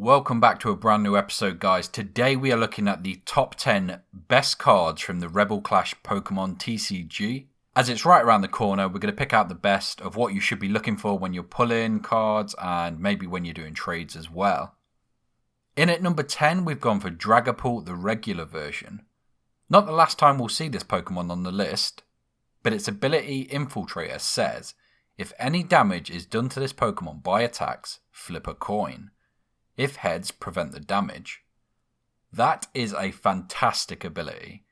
Welcome back to a brand new episode, guys. Today we are looking at the top 10 best cards from the Rebel Clash Pokemon TCG. As it's right around the corner, we're going to pick out the best of what you should be looking for when you're pulling cards and maybe when you're doing trades as well. In at number 10, we've gone for Dragapult, the regular version. Not the last time we'll see this Pokemon on the list, but its ability Infiltrator says, if any damage is done to this Pokemon by attacks, flip a coin. If heads, prevent the damage. That is a fantastic ability.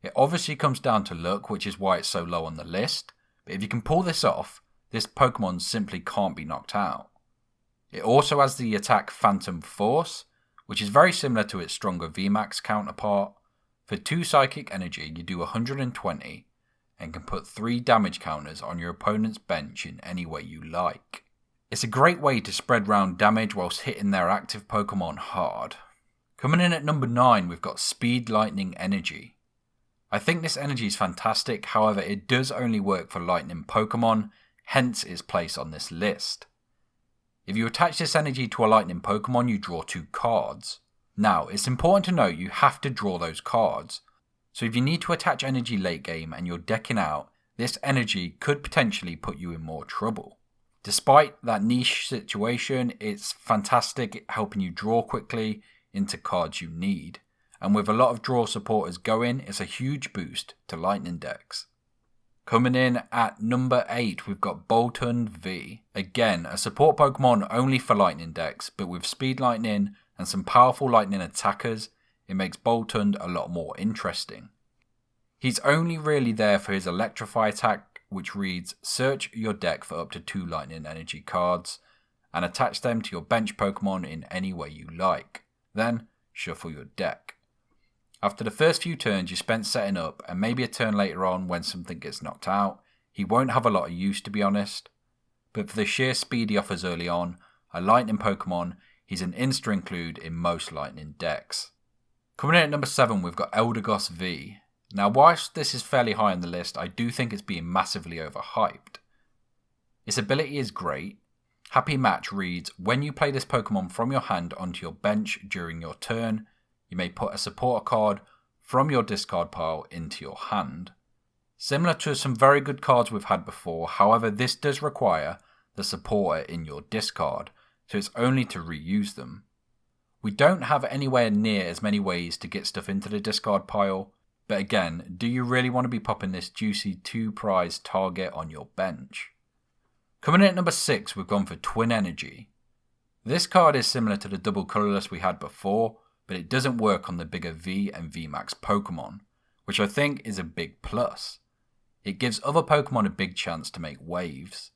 It obviously comes down to luck, which is why it's so low on the list, but if you can pull this off, this Pokemon simply can't be knocked out. It also has the attack Phantom Force, which is very similar to its stronger VMAX counterpart. For 2 Psychic Energy, you do 120, and can put 3 damage counters on your opponent's bench in any way you like. It's a great way to spread round damage whilst hitting their active Pokemon hard. Coming in at number 9, we've got Speed Lightning Energy. I think this energy is fantastic, however it does only work for Lightning Pokemon, hence its place on this list. If you attach this energy to a Lightning Pokemon, you draw 2 cards. Now, it's important to note you have to draw those cards, so if you need to attach energy late game and you're decking out, this energy could potentially put you in more trouble. Despite that niche situation, it's fantastic at helping you draw quickly into cards you need. And with a lot of draw supporters going, it's a huge boost to Lightning decks. Coming in at number 8, we've got Boltund V. Again, a support Pokemon only for Lightning decks, but with Speed Lightning and some powerful Lightning attackers, it makes Boltund a lot more interesting. He's only really there for his Electrify attack, which reads, search your deck for up to 2 Lightning Energy cards, and attach them to your bench Pokemon in any way you like. Then, shuffle your deck. After the first few turns you spent setting up, and maybe a turn later on when something gets knocked out, he won't have a lot of use to be honest. But for the sheer speed he offers early on, a Lightning Pokemon, he's an insta-include in most Lightning decks. Coming in at number 7, we've got Eldegoss V. Now, whilst this is fairly high on the list, I do think it's being massively overhyped. Its ability is great. Happy Match reads, when you play this Pokemon from your hand onto your bench during your turn, you may put a supporter card from your discard pile into your hand. Similar to some very good cards we've had before, however this does require the supporter in your discard, so it's only to reuse them. We don't have anywhere near as many ways to get stuff into the discard pile, but again, do you really want to be popping this juicy 2 prize target on your bench? Coming in at number 6, we've gone for Twin Energy. This card is similar to the double colourless we had before, but it doesn't work on the bigger V and VMAX Pokemon, which I think is a big plus. It gives other Pokemon a big chance to make waves.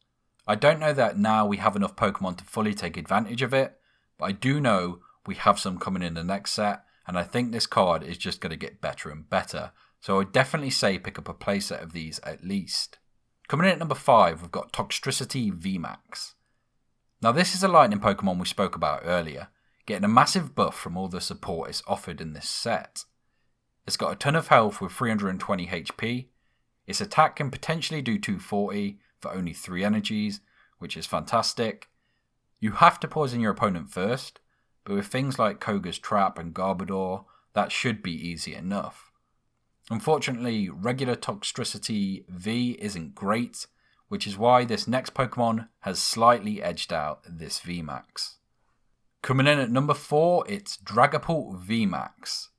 I don't know that now we have enough Pokemon to fully take advantage of it, but I do know we have some coming in the next set, and I think this card is just going to get better and better, so I would definitely say pick up a playset of these at least. Coming in at number 5, we've got Toxtricity VMAX. Now this is a Lightning Pokemon we spoke about earlier, getting a massive buff from all the support it's offered in this set. It's got a ton of health with 320 HP, its attack can potentially do 240 for only 3 energies, which is fantastic. You have to poison your opponent first, but with things like Koga's Trap and Garbodor, that should be easy enough. Unfortunately, regular Toxtricity V isn't great, which is why this next Pokemon has slightly edged out this VMAX. Coming in at number 4, it's Dragapult VMAX.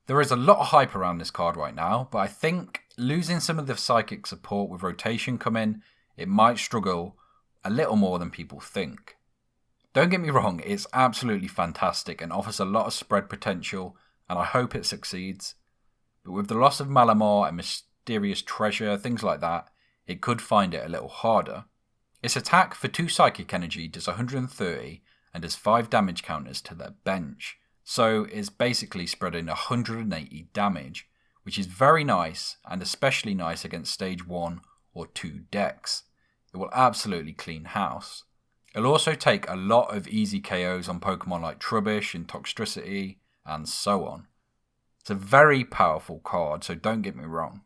There is a lot of hype around this card right now, but I think losing some of the psychic support with rotation coming, it might struggle a little more than people think. Don't get me wrong, it's absolutely fantastic and offers a lot of spread potential, and I hope it succeeds. But with the loss of Malamar and Mysterious Treasure, things like that, it could find it a little harder. Its attack for 2 Psychic Energy does 130 and does 5 damage counters to their bench, so it's basically spreading 180 damage, which is very nice and especially nice against stage 1 or 2 decks. It will absolutely clean house. It'll also take a lot of easy KOs on Pokemon like Trubbish and Toxtricity and so on. It's a very powerful card, so don't get me wrong.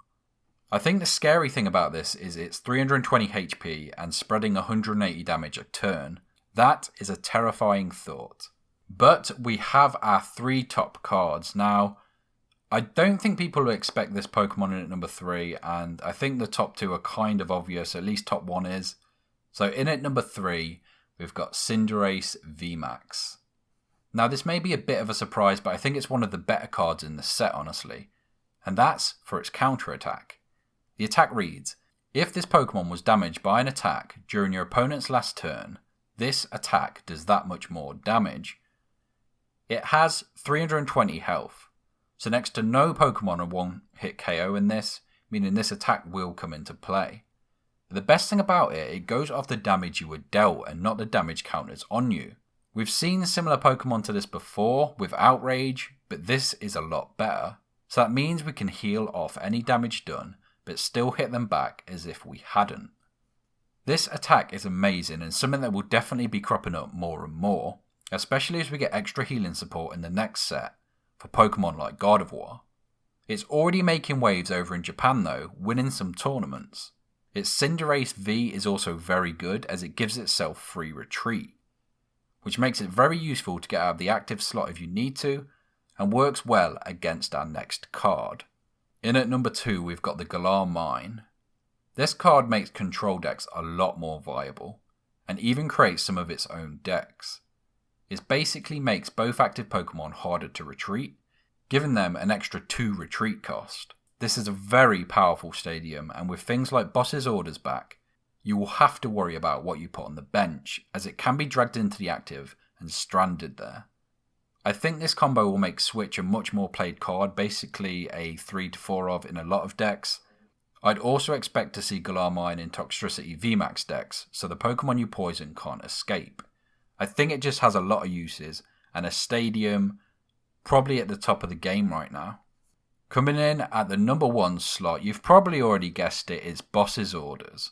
I think the scary thing about this is it's 320 HP and spreading 180 damage a turn. That is a terrifying thought. But we have our 3 top cards. Now, I don't think people will expect this Pokemon in at number 3, and I think the top 2 are kind of obvious, at least top 1 is. So in at number 3, we've got Cinderace VMAX. Now this may be a bit of a surprise, but I think it's one of the better cards in the set, honestly. And that's for its counter attack. The attack reads, if this Pokemon was damaged by an attack during your opponent's last turn, this attack does that much more damage. It has 320 health. So next to no Pokemon are one-hit KO in this, meaning this attack will come into play. But the best thing about it goes off the damage you were dealt and not the damage counters on you. We've seen similar Pokemon to this before with Outrage, but this is a lot better. So that means we can heal off any damage done, but still hit them back as if we hadn't. This attack is amazing and something that will definitely be cropping up more and more, especially as we get extra healing support in the next set. For Pokemon like Gardevoir. It's already making waves over in Japan though, winning some tournaments. Its Cinderace V is also very good as it gives itself free retreat, which makes it very useful to get out of the active slot if you need to, and works well against our next card. In at number 2 we've got the Galar Mine. This card makes control decks a lot more viable, and even creates some of its own decks. It basically makes both active Pokemon harder to retreat, giving them an extra 2 retreat cost. This is a very powerful stadium, and with things like Boss's Orders back, you will have to worry about what you put on the bench, as it can be dragged into the active and stranded there. I think this combo will make Switch a much more played card, basically a 3 to 4 of in a lot of decks. I'd also expect to see Galar Mine in Toxtricity VMAX decks, so the Pokemon you poison can't escape. I think it just has a lot of uses, and a stadium probably at the top of the game right now. Coming in at the number 1 slot, you've probably already guessed it, is Boss's Orders.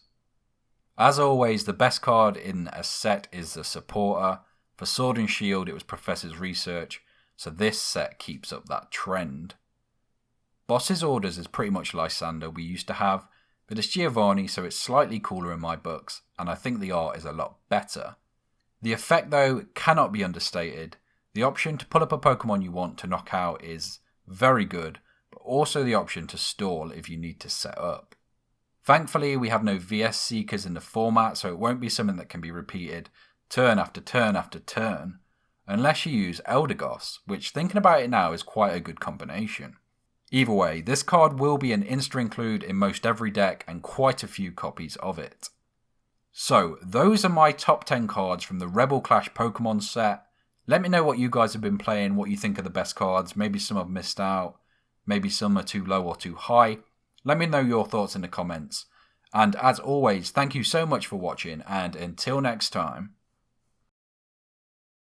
As always, the best card in a set is the Supporter. For Sword and Shield, it was Professor's Research, so this set keeps up that trend. Boss's Orders is pretty much Lysander we used to have, but it's Giovanni, so it's slightly cooler in my books, and I think the art is a lot better. The effect, though, cannot be understated. The option to pull up a Pokemon you want to knock out is very good, but also the option to stall if you need to set up. Thankfully, we have no VS Seekers in the format, so it won't be something that can be repeated turn after turn after turn, unless you use Eldegoss, which, thinking about it now, is quite a good combination. Either way, this card will be an insta-include in most every deck and quite a few copies of it. So, those are my top 10 cards from the Rebel Clash Pokemon set. Let me know what you guys have been playing, what you think are the best cards. Maybe some I've missed out. Maybe some are too low or too high. Let me know your thoughts in the comments. And as always, thank you so much for watching, and until next time.